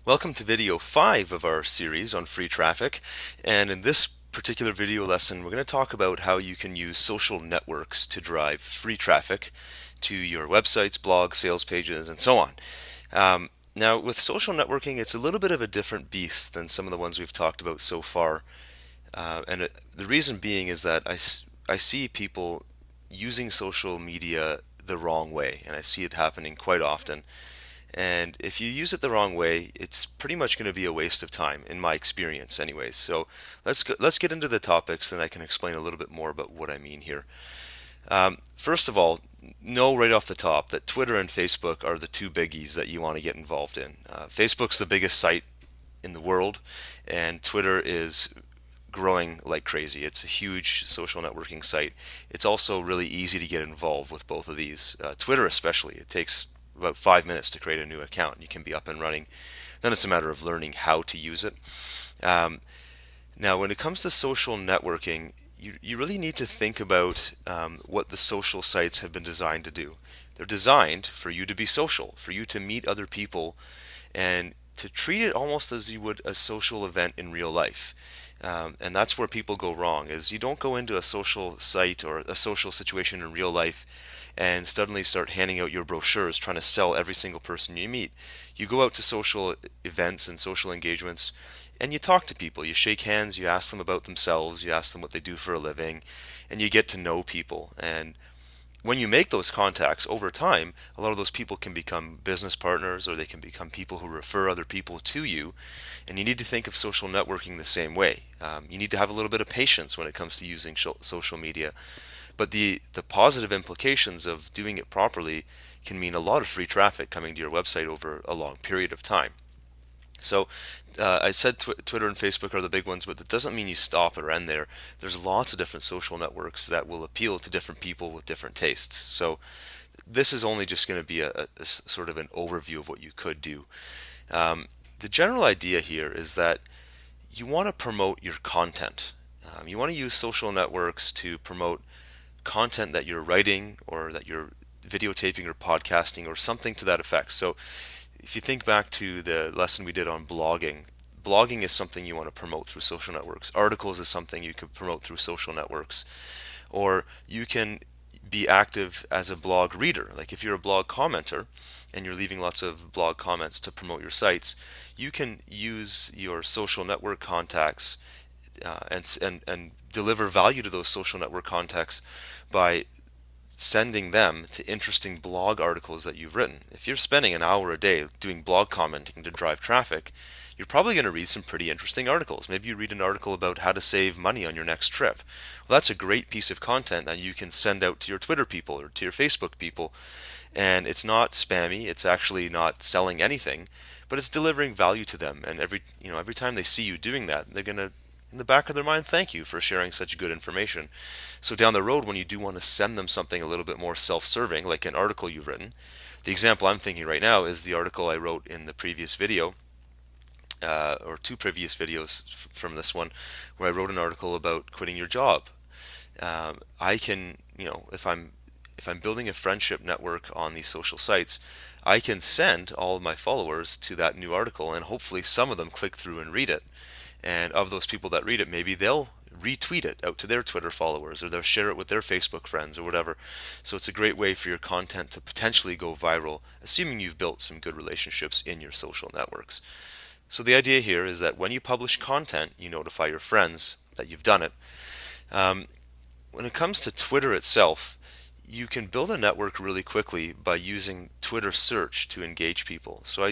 Welcome to video 5 of our series on free traffic. And in this particular video lesson, we're going to talk about how you can use social networks to drive free traffic to your websites, blogs, sales pages, and so on. Now, with social networking, it's a little bit of a different beast than some of the ones we've talked about so far. The reason being is that I see people using social media the wrong way, and I see it happening quite often. And if you use it the wrong way, it's pretty much going to be a waste of time, in my experience, anyways. So let's get into the topics, then I can explain a little bit more about what I mean here. First of all, know right off the top that Twitter and Facebook are the two biggies that you want to get involved in. Facebook's the biggest site in the world, and Twitter is growing like crazy. It's a huge social networking site. It's also really easy to get involved with both of these. Twitter especially, it takes about 5 minutes to create a new account and you can be up and running. Then it's a matter of learning how to use it. Um, Now, when it comes to social networking, you really need to think about what the social sites have been designed to do. They're designed for you to be social, for you to meet other people, and to treat it almost as you would a social event in real life. And that's where people go wrong, is you don't go into a social site or a social situation in real life and suddenly start handing out your brochures trying to sell every single person you meet. You go out to social events and social engagements and you talk to people. You shake hands, you ask them about themselves, you ask them what they do for a living, and you get to know people. And when you make those contacts over time, a lot of those people can become business partners or they can become people who refer other people to you. And you need to think of social networking the same way. You need to have a little bit of patience when it comes to using social media. But the positive implications of doing it properly can mean a lot of free traffic coming to your website over a long period of time. So I said Twitter and Facebook are the big ones, but that doesn't mean you stop or end there. There's lots of different social networks that will appeal to different people with different tastes. So this is only just going to be a sort of an overview of what you could do. The general idea here is that you want to promote your content. You want to use social networks to promote content that you're writing or that you're videotaping or podcasting or something to that effect. So if you think back to the lesson we did on blogging, blogging is something you want to promote through social networks. Articles is something you can promote through social networks. Or you can be active as a blog reader. Like if you're a blog commenter and you're leaving lots of blog comments to promote your sites, you can use your social network contacts and deliver value to those social network contacts by sending them to interesting blog articles that you've written. If you're spending an hour a day doing blog commenting to drive traffic, you're probably going to read some pretty interesting articles. Maybe you read an article about how to save money on your next trip. Well, that's a great piece of content that you can send out to your Twitter people or to your Facebook people. And it's not spammy, it's actually not selling anything, but it's delivering value to them. And every time they see you doing that, they're going to in the back of their mind thank you for sharing such good information. So down the road, when you do want to send them something a little bit more self-serving, like an article you've written, the example I'm thinking right now is the article I wrote in the previous video, or two previous videos from this one, where I wrote an article about quitting your job. I can, if I'm building a friendship network on these social sites, I can send all of my followers to that new article, and hopefully some of them click through and read it. And of those people that read it, maybe they'll retweet it out to their Twitter followers or they'll share it with their Facebook friends or whatever. So it's a great way for your content to potentially go viral, assuming you've built some good relationships in your social networks. So the idea here is that when you publish content, you notify your friends that you've done it. Um, when it comes to Twitter itself, you can build a network really quickly by using Twitter search to engage people. So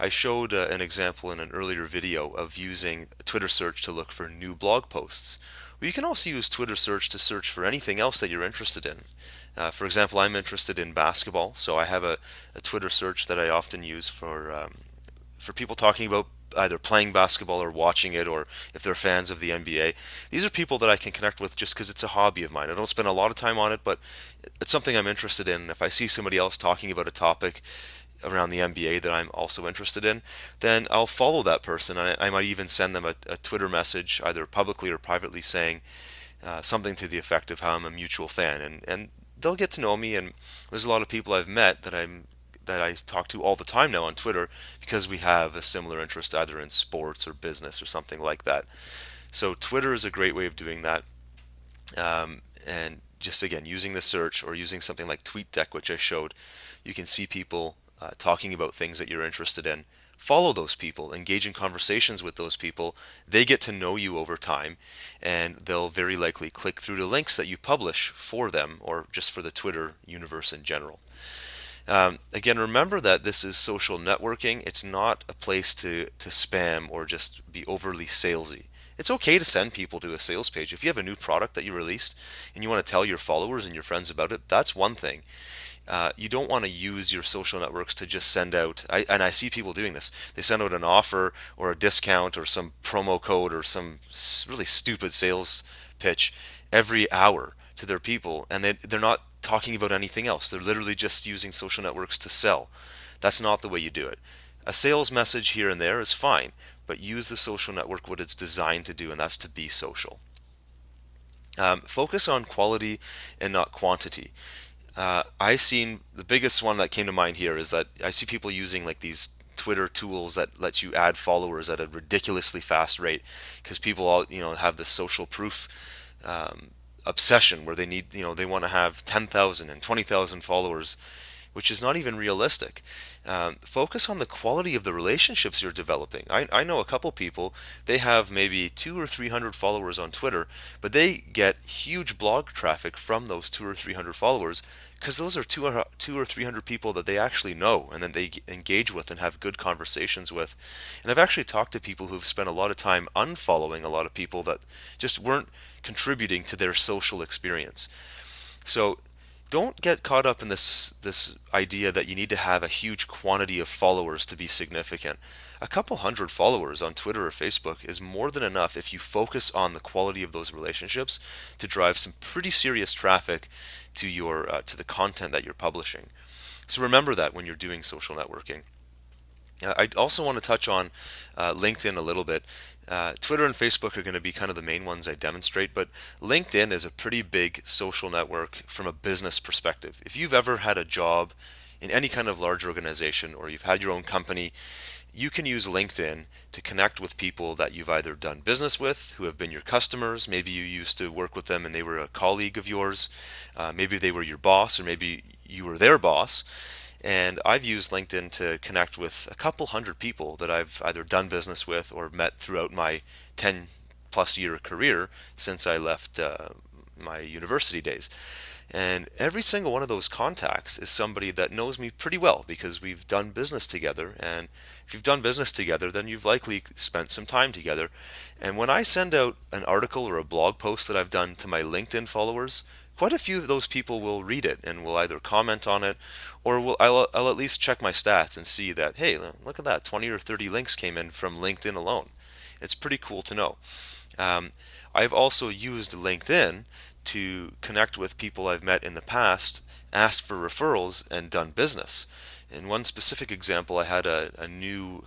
I showed an example in an earlier video of using Twitter search to look for new blog posts. Well, you can also use Twitter search to search for anything else that you're interested in. For example, I'm interested in basketball, so I have a Twitter search that I often use for people talking about either playing basketball or watching it, or if they're fans of the NBA. These are people that I can connect with just because it's a hobby of mine. I don't spend a lot of time on it, but it's something I'm interested in. If I see somebody else talking about a topic around the NBA that I'm also interested in, then I'll follow that person. I might even send them a Twitter message, either publicly or privately, saying something to the effect of how I'm a mutual fan. And they'll get to know me, and there's a lot of people I've met that I'm that I talk to all the time now on Twitter because we have a similar interest either in sports or business or something like that. So Twitter is a great way of doing that. And just again, using the search or using something like TweetDeck, which I showed, you can see people talking about things that you're interested in. Follow those people, engage in conversations with those people. They get to know you over time, and they'll very likely click through the links that you publish for them or just for the Twitter universe in general. Again, remember that this is social networking. It's not a place to spam or just be overly salesy. It's okay to send people to a sales page. If you have a new product that you released and you want to tell your followers and your friends about it, that's one thing. You don't want to use your social networks to just send out, and I see people doing this. They send out an offer or a discount or some promo code or some really stupid sales pitch every hour to their people, and they're not talking about anything else. They're literally just using social networks to sell. That's not the way you do it. A sales message here and there is fine, but use the social network what it's designed to do, and that's to be social. Focus on quality and not quantity. I seen the biggest one that came to mind here is that I see people using like these Twitter tools that lets you add followers at a ridiculously fast rate because people all have this social proof obsession where they need they want to have 10,000 and 20,000 followers, which is not even realistic. Focus on the quality of the relationships you're developing. I know a couple people, they have maybe 200 or 300 followers on Twitter, but they get huge blog traffic from those 200 or 300 followers because those are 200 or 300 people that they actually know and that they engage with and have good conversations with. And I've actually talked to people who've spent a lot of time unfollowing a lot of people that just weren't contributing to their social experience. So don't get caught up in this idea that you need to have a huge quantity of followers to be significant. A couple hundred followers on Twitter or Facebook is more than enough if you focus on the quality of those relationships to drive some pretty serious traffic to your to the content that you're publishing. So remember that when you're doing social networking. I also want to touch on LinkedIn a little bit. Twitter and Facebook are going to be kind of the main ones I demonstrate, but LinkedIn is a pretty big social network from a business perspective. If you've ever had a job in any kind of large organization or you've had your own company, you can use LinkedIn to connect with people that you've either done business with, who have been your customers. Maybe you used to work with them and they were a colleague of yours. Maybe they were your boss, or maybe you were their boss. And I've used LinkedIn to connect with a couple hundred people that I've either done business with or met throughout my 10 plus year career since I left my university days. And every single one of those contacts is somebody that knows me pretty well because we've done business together. And if you've done business together, then you've likely spent some time together. And when I send out an article or a blog post that I've done to my LinkedIn followers, quite a few of those people will read it and will either comment on it or I'll at least check my stats and see that, hey, look at that, 20 or 30 links came in from LinkedIn alone. It's pretty cool to know. I've also used LinkedIn to connect with people I've met in the past, asked for referrals, and done business. In one specific example, I had a new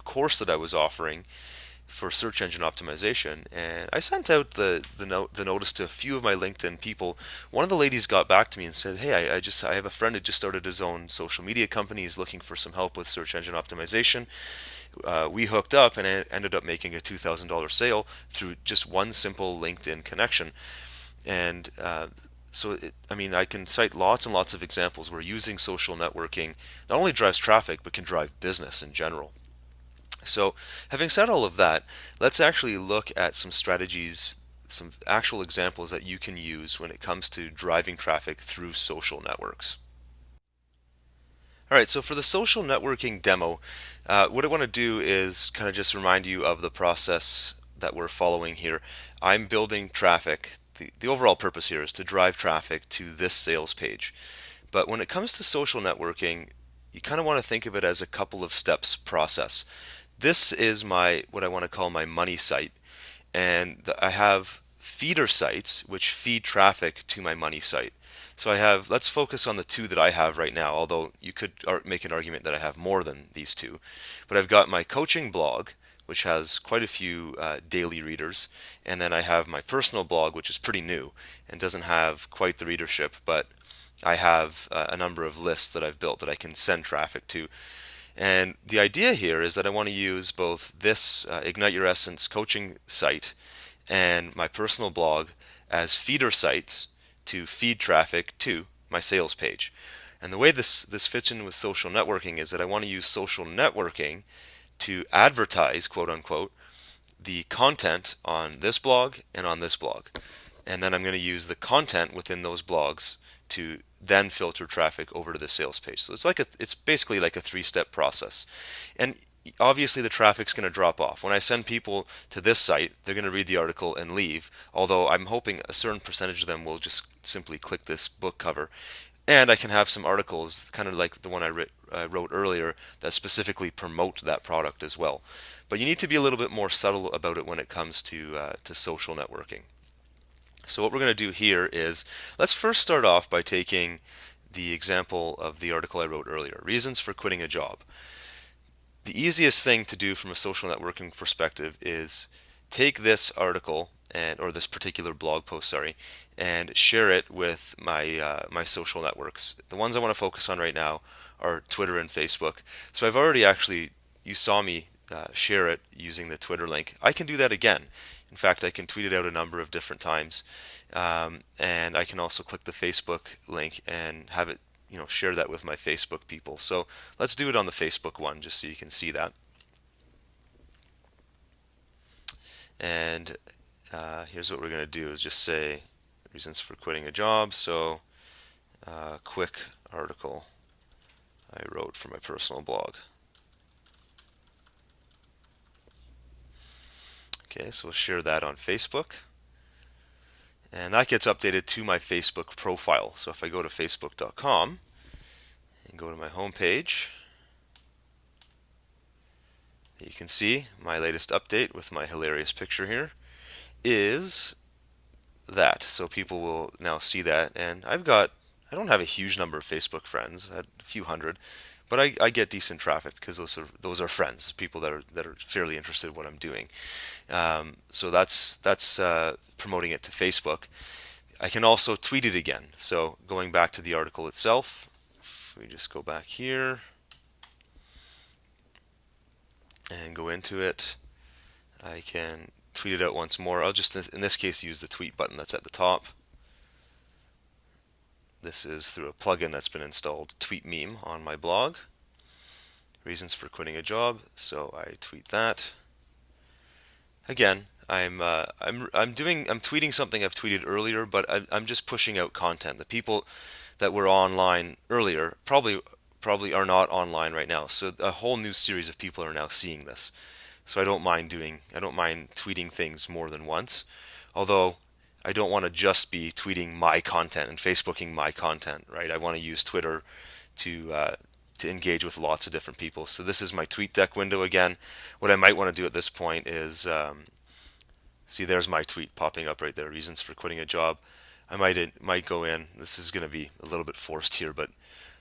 course that I was offering for search engine optimization, and I sent out the notice to a few of my LinkedIn people. One of the ladies got back to me and said, "Hey, I have a friend who just started his own social media company. He's looking for some help with search engine optimization." We hooked up and ended up making a $2,000 sale through just one simple LinkedIn connection. And I can cite lots and lots of examples where using social networking not only drives traffic but can drive business in general. So, having said all of that, let's actually look at some strategies, some actual examples that you can use when it comes to driving traffic through social networks. All right, so for the social networking demo, what I want to do is kind of just remind you of the process that we're following here. I'm building traffic. The overall purpose here is to drive traffic to this sales page. But when it comes to social networking, you kind of want to think of it as a couple of steps process. This is what I want to call my money site, and I have feeder sites which feed traffic to my money site. So let's focus on the two that I have right now, although you could make an argument that I have more than these two. But I've got my coaching blog, which has quite a few daily readers, and then I have my personal blog, which is pretty new and doesn't have quite the readership, but I have a number of lists that I've built that I can send traffic to. And the idea here is that I want to use both this Ignite Your Essence coaching site and my personal blog as feeder sites to feed traffic to my sales page. And the way this fits in with social networking is that I want to use social networking to advertise, quote unquote, the content on this blog and on this blog. And then I'm going to use the content within those blogs to then filter traffic over to the sales page. So it's basically like a three-step process. And obviously the traffic's going to drop off. When I send people to this site, they're going to read the article and leave, although I'm hoping a certain percentage of them will just simply click this book cover. And I can have some articles, kind of like the one I wrote earlier, that specifically promote that product as well. But you need to be a little bit more subtle about it when it comes to social networking. So what we're going to do here is, let's first start off by taking the example of the article I wrote earlier, reasons for quitting a job. The easiest thing to do from a social networking perspective is take this article or this particular blog post, sorry, and share it with my social networks. The ones I want to focus on right now are Twitter and Facebook. So I've already actually, you saw me share it using the Twitter link. I can do that again. In fact, I can tweet it out a number of different times, and I can also click the Facebook link and have it, share that with my Facebook people. So let's do it on the Facebook one, just so you can see that. And here's what we're going to do: is just say reasons for quitting a job. So quick article I wrote for my personal blog. Okay, so we'll share that on Facebook. And that gets updated to my Facebook profile. So if I go to facebook.com and go to my home page, you can see my latest update with my hilarious picture here is that. So people will now see that. And I don't have a huge number of Facebook friends. I had a few hundred, but I get decent traffic because those are friends, people that are fairly interested in what I'm doing. So that's promoting it to Facebook. I can also tweet it again. So going back to the article itself, if we just go back here and go into it, I can tweet it out once more. I'll just, in this case, use the tweet button that's at the top. This is through a plugin that's been installed, Tweet Meme, on my blog. Reasons for quitting a job. So I tweet that. Again, I'm tweeting something I've tweeted earlier, but I'm just pushing out content. The people that were online earlier probably are not online right now. So a whole new series of people are now seeing this. So I don't mind tweeting things more than once. Although I don't want to just be tweeting my content and Facebooking my content, right? I want to use Twitter to engage with lots of different people. So this is my TweetDeck window again. What I might want to do at this point is, see, there's my tweet popping up right there, reasons for quitting a job. I might go in. This is going to be a little bit forced here, but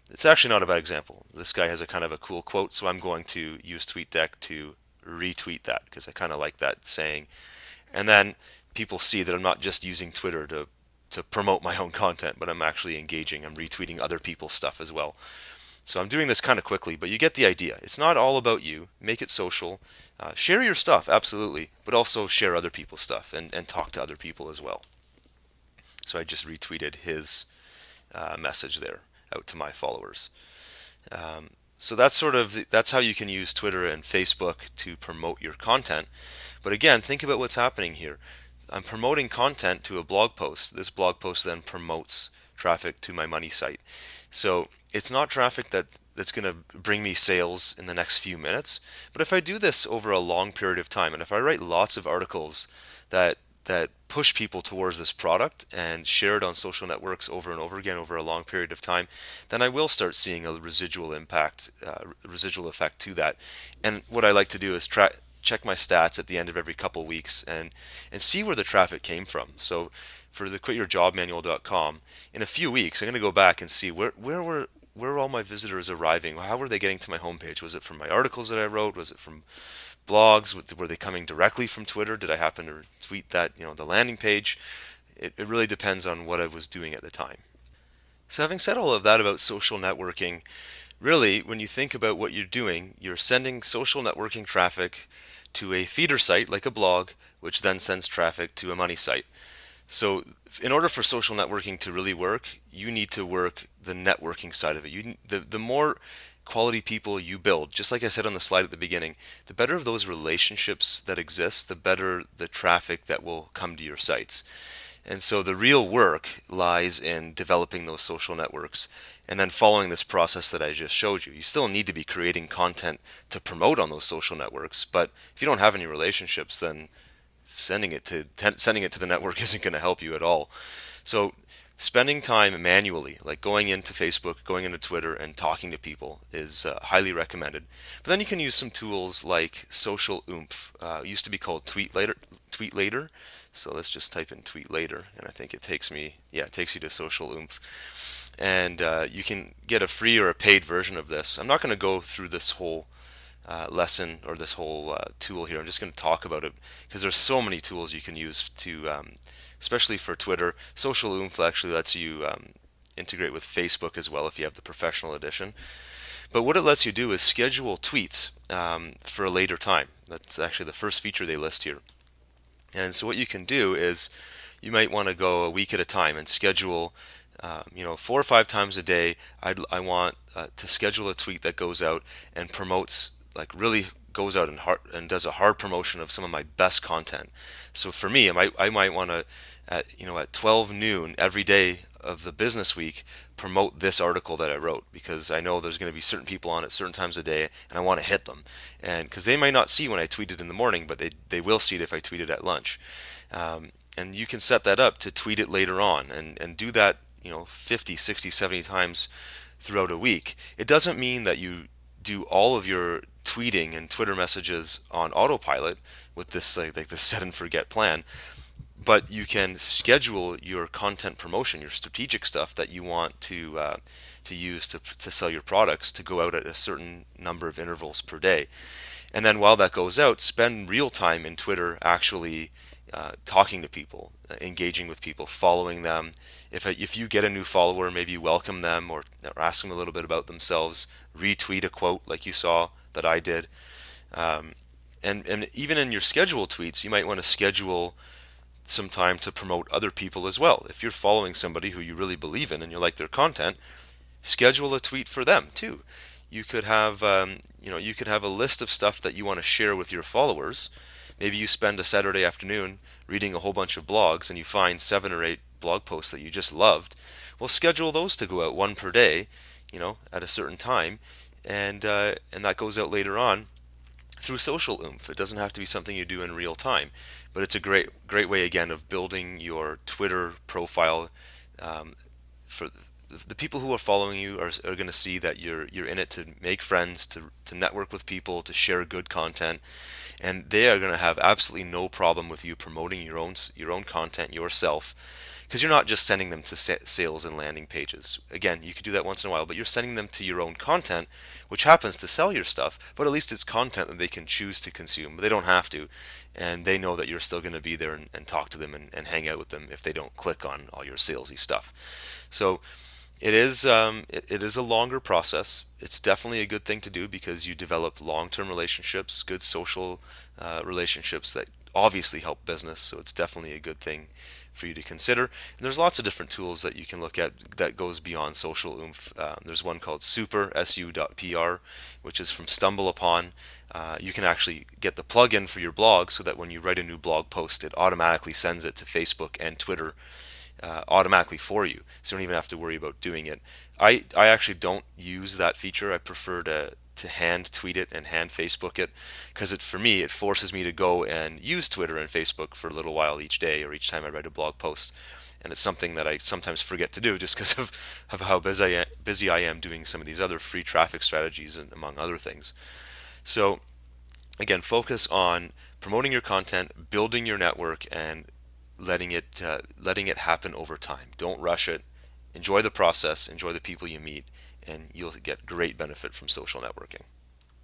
it's actually not a bad example. This guy has a kind of a cool quote, so I'm going to use TweetDeck to retweet that because I kind of like that saying. And then people see that I'm not just using Twitter to promote my own content, but I'm actually engaging. I'm retweeting other people's stuff as well. So I'm doing this kind of quickly, but you get the idea. It's not all about you. Make it social. Share your stuff, absolutely, but also share other people's stuff and talk to other people as well. So I just retweeted his message there out to my followers. So that's how you can use Twitter and Facebook to promote your content. But again, think about what's happening here. I'm promoting content to a blog post. This blog post then promotes traffic to my money site. So it's not traffic that's going to bring me sales in the next few minutes. But if I do this over a long period of time, and if I write lots of articles that push people towards this product and share it on social networks over and over again over a long period of time, then I will start seeing a residual impact, residual effect to that. And what I like to do is check my stats at the end of every couple weeks and see where the traffic came from. So for the quityourjobmanual.com, in a few weeks, I'm going to go back and see where were all my visitors arriving? How were they getting to my homepage? Was it from my articles that I wrote? Was it from blogs? Were they coming directly from Twitter? Did I happen to tweet that, the landing page? It really depends on what I was doing at the time. So having said all of that about social networking, really, when you think about what you're doing, you're sending social networking traffic to a feeder site like a blog, which then sends traffic to a money site. So, in order for social networking to really work, you need to work the networking side of it. The more quality people you build, just like I said on the slide at the beginning, the better of those relationships that exist, the better the traffic that will come to your sites. And so the real work lies in developing those social networks and then following this process that I just showed you. You still need to be creating content to promote on those social networks, but if you don't have any relationships, then sending it to the network isn't going to help you at all. So spending time manually, like going into Facebook, going into Twitter, and talking to people is highly recommended. But then you can use some tools like Social Oomph. It used to be called Tweet Later. Tweet Later. So let's just type in Tweet Later, and I think it takes me, yeah, it takes you to Social Oomph. And you can get a free or a paid version of this. I'm not going to go through this whole lesson or this whole tool here. I'm just going to talk about it because there's so many tools you can use to, especially for Twitter. Social Oomph actually lets you integrate with Facebook as well if you have the professional edition. But what it lets you do is schedule tweets for a later time. That's actually the first feature they list here. And so what you can do is you might want to go a week at a time and schedule 4 or 5 times a day. I want to schedule a tweet that goes out and promotes, like really goes out and does a hard promotion of some of my best content. So for me, I might want to at 12 noon every day of the business week promote this article that I wrote, because I know there's going to be certain people on at certain times of day and I want to hit them, and because they might not see when I tweet it in the morning, but they will see it if I tweet it at lunch. And you can set that up to tweet it later on and do that 50, 60, 70 times throughout a week. It doesn't mean that you do all of your tweeting and Twitter messages on autopilot with this like the set and forget plan, but you can schedule your content promotion, your strategic stuff that you want to use to sell your products, to go out at a certain number of intervals per day. And then while that goes out, spend real time in Twitter actually talking to people, engaging with people, following them. If you get a new follower, maybe you welcome them or ask them a little bit about themselves, retweet a quote like you saw that I did. And even in your scheduled tweets, you might want to schedule some time to promote other people as well. If you're following somebody who you really believe in and you like their content, schedule a tweet for them too. You could have you could have a list of stuff that you want to share with your followers. Maybe you spend a Saturday afternoon reading a whole bunch of blogs and you find 7 or 8 blog posts that you just loved. Well, schedule those to go out one per day, at a certain time, and that goes out later on through Social Oomph. It doesn't have to be something you do in real time, but it's a great way again of building your Twitter profile. For the people who are following you are going to see that you're in it to make friends, to network with people, to share good content, and they are going to have absolutely no problem with you promoting your own content yourself, because you're not just sending them to sales and landing pages. Again, you could do that once in a while, but you're sending them to your own content, which happens to sell your stuff, but at least it's content that they can choose to consume. But they don't have to, and they know that you're still going to be there and talk to them and hang out with them if they don't click on all your salesy stuff. So it is a longer process. It's definitely a good thing to do because you develop long-term relationships, good social relationships that obviously help business. So it's definitely a good thing for you to consider. And there's lots of different tools that you can look at that goes beyond Social Oomph. There's one called su.pr, which is from StumbleUpon. You can actually get the plugin for your blog so that when you write a new blog post, it automatically sends it to Facebook and Twitter automatically for you, so you don't even have to worry about doing it. I actually don't use that feature. I prefer to hand tweet it and hand Facebook it, because for me it forces me to go and use Twitter and Facebook for a little while each day or each time I write a blog post, and it's something that I sometimes forget to do just because of how busy I am doing some of these other free traffic strategies and among other things. So again, focus on promoting your content, building your network, and letting it happen over time. Don't rush it. Enjoy the process, enjoy the people you meet, and you'll get great benefit from social networking.